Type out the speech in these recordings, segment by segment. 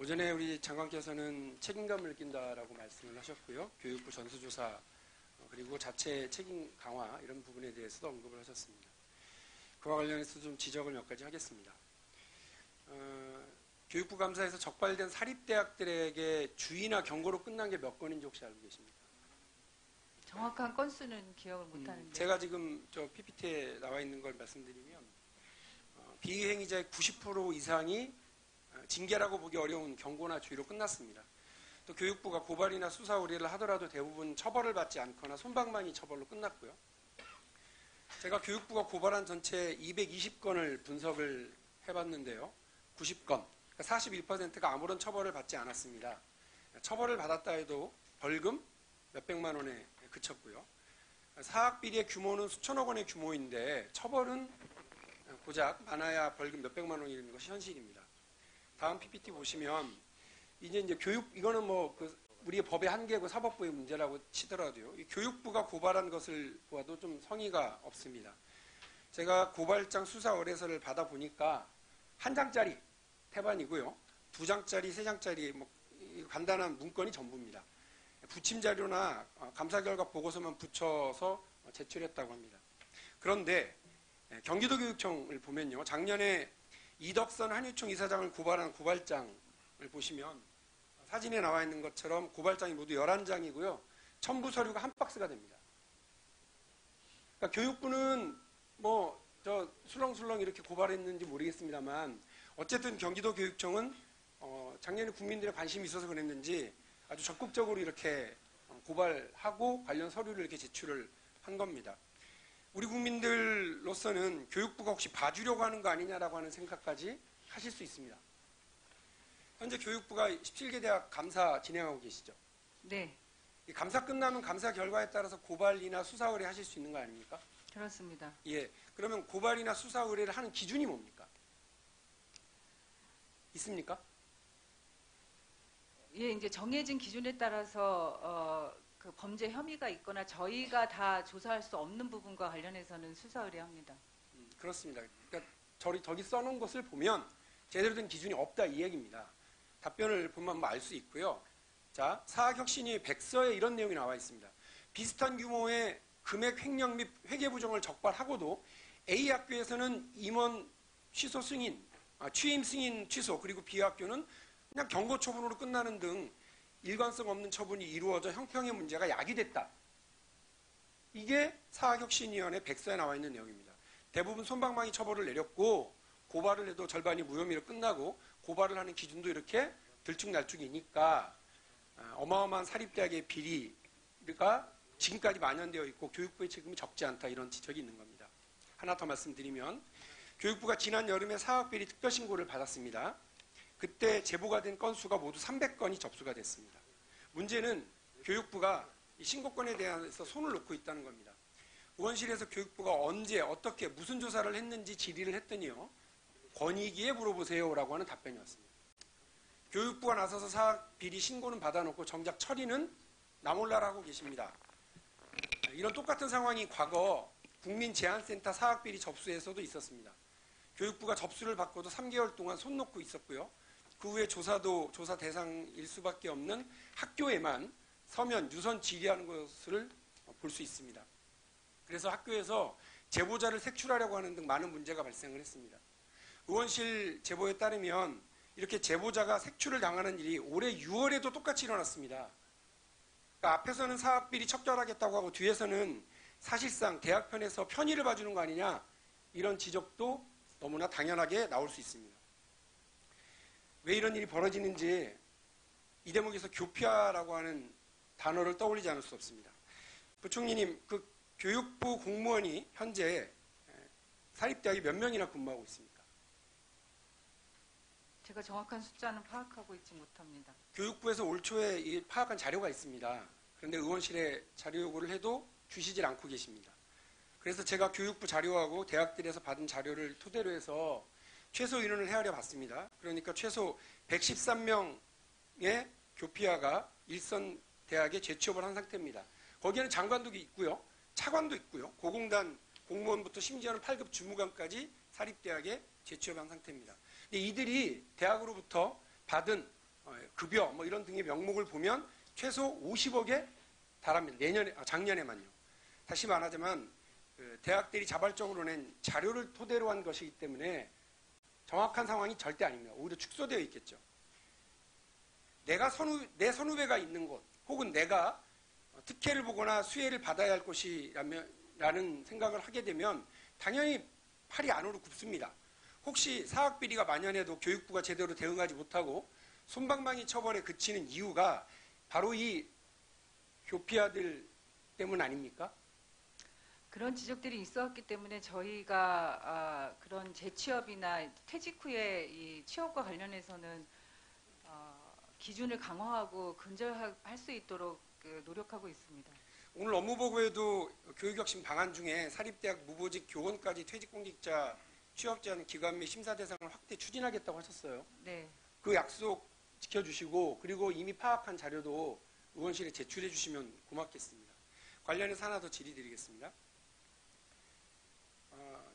오전에 우리 장관께서는 책임감을 느낀다라고 말씀을 하셨고요. 교육부 전수조사 그리고 자체 책임 강화 이런 부분에 대해서도 언급을 하셨습니다. 그와 관련해서 좀 지적을 몇 가지 하겠습니다. 교육부 감사에서 적발된 사립대학들에게 주의나 경고로 끝난 게 몇 건인지 혹시 알고 계십니까? 정확한 건수는 기억을 못하는데 제가 지금 저 PPT에 나와 있는 걸 말씀드리면 비행위자의 90% 이상이 징계라고 보기 어려운 경고나 주의로 끝났습니다. 또 교육부가 고발이나 수사 의뢰를 하더라도 대부분 처벌을 받지 않거나 손방망이 처벌로 끝났고요. 제가 교육부가 고발한 전체 220건을 분석을 해봤는데요. 90건, 그러니까 41%가 아무런 처벌을 받지 않았습니다. 처벌을 받았다 해도 벌금 몇백만 원에 그쳤고요. 사학비리의 규모는 수천억 원의 규모인데 처벌은 고작 많아야 벌금 몇백만 원이라는 것이 현실입니다. 다음 PPT 보시면 이제 교육 이거는 뭐 우리의 법의 한계고 사법부의 문제라고 치더라도요. 교육부가 고발한 것을 보아도 좀 성의가 없습니다. 제가 고발장 수사 의뢰서를 받아 보니까 한 장짜리 태반이고요. 두 장짜리, 세 장짜리 뭐 간단한 문건이 전부입니다. 부침 자료나 감사 결과 보고서만 붙여서 제출했다고 합니다. 그런데 경기도교육청을 보면요. 작년에 이덕선 한유총 이사장을 고발한 고발장을 보시면 사진에 나와 있는 것처럼 고발장이 모두 11장이고요. 첨부 서류가 한 박스가 됩니다. 그러니까 교육부는 뭐 저 술렁술렁 이렇게 고발했는지 모르겠습니다만 어쨌든 경기도교육청은 작년에 국민들의 관심이 있어서 그랬는지 아주 적극적으로 이렇게 고발하고 관련 서류를 이렇게 제출을 한 겁니다. 우리 국민들로서는 교육부가 혹시 봐주려고 하는 거 아니냐라고 하는 생각까지 하실 수 있습니다. 현재 교육부가 17개 대학 감사 진행하고 계시죠? 네. 이 감사 끝나면 감사 결과에 따라서 고발이나 수사 의뢰 하실 수 있는 거 아닙니까? 그렇습니다. 예. 그러면 고발이나 수사 의뢰를 하는 기준이 뭡니까? 있습니까? 예, 이제 정해진 기준에 따라서 그 범죄 혐의가 있거나 저희가 다 조사할 수 없는 부분과 관련해서는 수사 의뢰합니다. 그렇습니다. 그러니까 저기 써놓은 것을 보면 제대로 된 기준이 없다 이 얘기입니다. 답변을 보면 알 수 있고요. 자, 사학혁신위 백서에 이런 내용이 나와 있습니다. 비슷한 규모의 금액 횡령 및 회계 부정을 적발하고도 A 학교에서는 임원 취소 승인, 취임 승인 취소, 그리고 B 학교는 그냥 경고 처분으로 끝나는 등 일관성 없는 처분이 이루어져 형평의 문제가 야기됐다. 이게 사학혁신위원회 백서에 나와 있는 내용입니다. 대부분 손방망이 처벌을 내렸고 고발을 해도 절반이 무혐의로 끝나고 고발을 하는 기준도 이렇게 들쭉날쭉이니까 어마어마한 사립대학의 비리가 지금까지 만연되어 있고 교육부의 책임이 적지 않다 이런 지적이 있는 겁니다. 하나 더 말씀드리면 교육부가 지난 여름에 사학비리 특별신고를 받았습니다. 그때 제보가 된 건수가 모두 300건이 접수가 됐습니다. 문제는 교육부가 이 신고건에 대해서 손을 놓고 있다는 겁니다. 의원실에서 교육부가 언제 어떻게 무슨 조사를 했는지 질의를 했더니요. 권익위에 물어보세요라고 하는 답변이 왔습니다. 교육부가 나서서 사학비리 신고는 받아놓고 정작 처리는 나몰라라 하고 계십니다. 이런 똑같은 상황이 과거 국민제안센터 사학비리 접수에서도 있었습니다. 교육부가 접수를 받고도 3개월 동안 손 놓고 있었고요. 그 후에 조사도 조사 대상일 수밖에 없는 학교에만 서면 유선 질의하는 것을 볼 수 있습니다. 그래서 학교에서 제보자를 색출하려고 하는 등 많은 문제가 발생을 했습니다. 의원실 제보에 따르면 이렇게 제보자가 색출을 당하는 일이 올해 6월에도 똑같이 일어났습니다. 그러니까 앞에서는 사학비리 척결하겠다고 하고 뒤에서는 사실상 대학 편에서 편의를 봐주는 거 아니냐 이런 지적도 너무나 당연하게 나올 수 있습니다. 왜 이런 일이 벌어지는지 이 대목에서 교피아라고 하는 단어를 떠올리지 않을 수 없습니다. 부총리님, 그 교육부 공무원이 현재 사립대학에 몇 명이나 근무하고 있습니까? 제가 정확한 숫자는 파악하고 있지 못합니다. 교육부에서 올 초에 파악한 자료가 있습니다. 그런데 의원실에 자료 요구를 해도 주시질 않고 계십니다. 그래서 제가 교육부 자료하고 대학들에서 받은 자료를 토대로 해서 최소 인원을 헤아려 봤습니다. 그러니까 최소 113명의 교피아가 일선 대학에 재취업을 한 상태입니다. 거기에는 장관도 있고요. 차관도 있고요. 고공단 공무원부터 심지어는 8급 주무관까지 사립대학에 재취업한 상태입니다. 근데 이들이 대학으로부터 받은 급여 뭐 이런 등의 명목을 보면 최소 50억에 달합니다. 작년에만요. 다시 말하자면 대학들이 자발적으로 낸 자료를 토대로 한 것이기 때문에 정확한 상황이 절대 아닙니다. 오히려 축소되어 있겠죠. 내 선후배가 있는 곳 혹은 내가 특혜를 보거나 수혜를 받아야 할 곳이라는 생각을 하게 되면 당연히 팔이 안으로 굽습니다. 혹시 사학비리가 만연해도 교육부가 제대로 대응하지 못하고 솜방망이 처벌에 그치는 이유가 바로 이 교피아들 때문 아닙니까? 그런 지적들이 있었기 때문에 저희가 그런 재취업이나 퇴직 후에 이 취업과 관련해서는 기준을 강화하고 근절할 수 있도록 노력하고 있습니다. 오늘 업무보고에도 교육혁신 방안 중에 사립대학 무보직 교원까지 퇴직공직자 취업 제한 기간 및 심사 대상을 확대 추진하겠다고 하셨어요. 네. 그 약속 지켜주시고 그리고 이미 파악한 자료도 의원실에 제출해 주시면 고맙겠습니다. 관련해서 하나 더 질의드리겠습니다.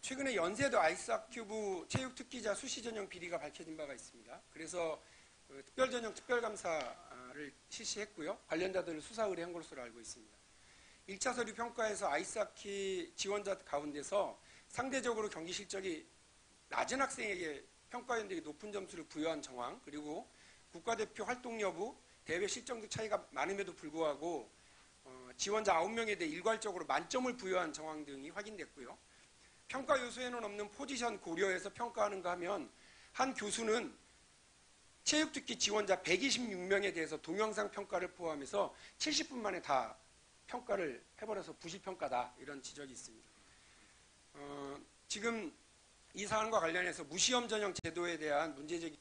최근에 연세대 아이스하키부 체육특기자 수시 전형 비리가 밝혀진 바가 있습니다. 그래서 특별전형 특별감사를 실시했고요. 관련자들을 수사 의뢰한 것으로 알고 있습니다. 1차 서류 평가에서 아이스하키 지원자 가운데서 상대적으로 경기 실적이 낮은 학생에게 평가위원들이 높은 점수를 부여한 정황, 그리고 국가대표 활동 여부, 대회 실적 등 차이가 많음에도 불구하고 지원자 9명에 대해 일괄적으로 만점을 부여한 정황 등이 확인됐고요. 평가 요소에는 없는 포지션 고려해서 평가하는가 하면 한 교수는 체육특기 지원자 126명에 대해서 동영상 평가를 포함해서 70분 만에 다 평가를 해버려서 부실평가다 이런 지적이 있습니다. 지금 이 사안과 관련해서 무시험 전형 제도에 대한 문제제기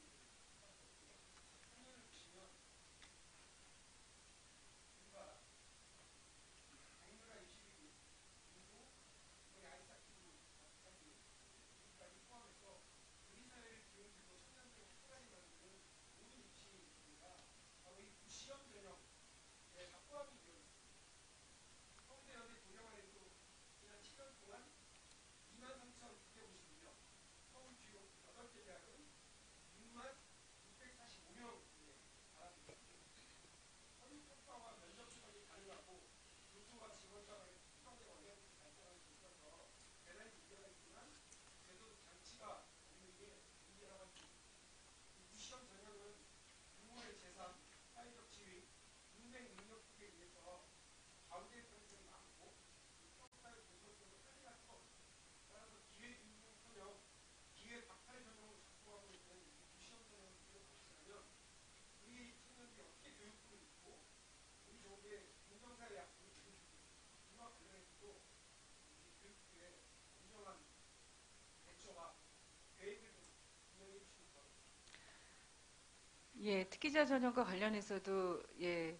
예, 특기자 전형과 관련해서도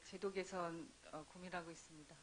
제도 개선 고민하고 있습니다.